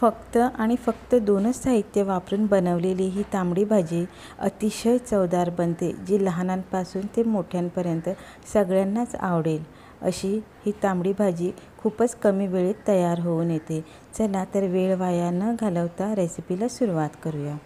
फक्त दोनच साहित्य वापरून बनवलेली ही तांबडी भाजी अतिशय चवदार बनते, जी लहानांपासून ते मोठ्यांपर्यंत सगळ्यांनाच आवडेल अशी ही तांबडी भाजी खूपच कमी वेळेत तयार होऊन येते। चला तर वेळ वाया न घालवता रेसिपीला सुरुवात करूया।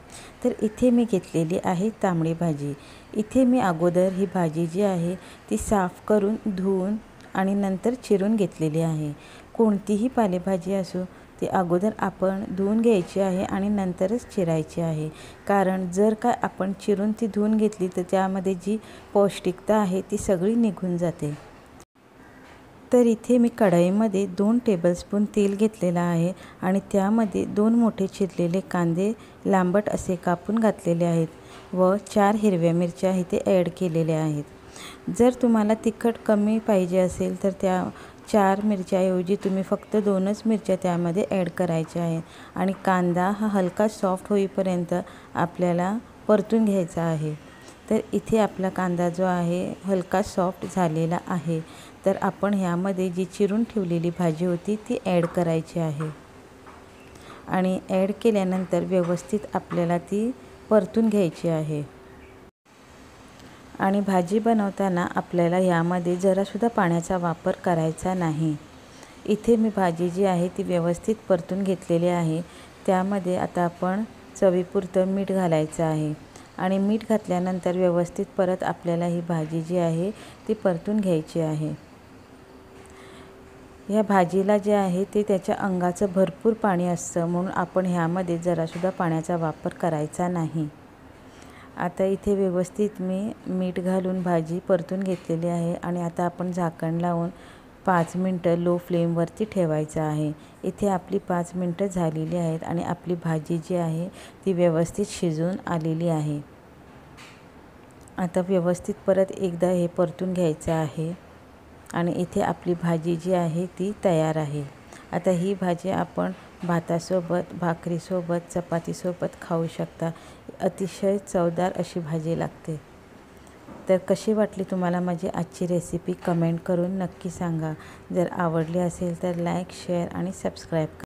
तर इथे मी घेतलेली आहे तांबडी भाजी। इथे मी अगोदर ही भाजी जी आहे ती साफ करून धुवून आणि नंतर चिरून घेतलेली आहे। कोणतीही पालेभाजी असो ती अगोदर आपण धुवून घ्यायची आहे आणि नंतरच चिरायची आहे, कारण जर का आपण चिरून ती धुवून घेतली तर त्यामध्ये जी पौष्टिकता आहे ती सगळी निघून जाते। तर इथे मी कढईमध्ये 2 टेबलस्पून तेल घेतलेलं आहे आणि त्यामध्ये 2 मोठे चिरलेले कांदे लांबट असे कापून घातलेले आहेत व 4 हिरव्या मिरच्या इथे ॲड केलेल्या आहेत। जर तुम्हाला तिखट कमी पाहिजे असेल तर त्या 4 मिरच्याऐवजी तुम्ही फक्त 2च मिरच्या त्यामध्ये ॲड करायच्या आहेत आणि कांदा हा हलका सॉफ्ट होईपर्यंत आपल्याला परतून घ्यायचा आहे। तर इथे आपला कांदा जो आहे हलका सॉफ्ट झालेला आहे, तर आपण ह्यामध्ये जी चिरून ठेवलेली भाजी होती ती ॲड करायची आहे आणि ॲड केल्यानंतर व्यवस्थित आपल्याला ती परतून घ्यायची आहे। आणि भाजी बनवताना आपल्याला यामध्ये जरासुद्धा पाण्याचा वापर करायचा नाही। इथे मी भाजी जी आहे ती व्यवस्थित परतून घेतलेली आहे। त्यामध्ये आता आपण चवीपुरतं मीठ घालायचं आहे आणि मीठ घातल्यानंतर व्यवस्थित परत आपल्याला ही भाजी जी आहे ती परतून घ्यायची आहे। या भाजीला जे आहे ते त्याच्या अंगाचं भरपूर पाणी असतं, म्हणून आपण ह्यामध्ये जरासुद्धा पाण्याचा वापर करायचा नाही। आता इथे व्यवस्थित मी मीठ घालून भाजी परतून घेतलेली आहे आणि आता आपण झाकण लावून 5 मिनटं लो फ्लेमवरती ठेवायचं आहे। इथे आपली 5 मिनटं झालेली आहेत आणि आपली भाजी जी आहे ती व्यवस्थित शिजून आलेली आहे। आता व्यवस्थित परत एकदा हे परतून घ्यायचं आहे आणि इथे आपली भाजी जी आहे ती तयार आहे। आता ही भाजी आपण भातासोबत, भाकरीसोबत, चपातीसोबत खाऊ शकता। अतिशय चवदार अशी भाजी लागते। तर कशी वाटली तुम्हाला माझी आजची रेसिपी कमेंट करून नक्की सांगा। जर आवडली असेल तर लाईक, शेअर आणि सबस्क्राईब करा।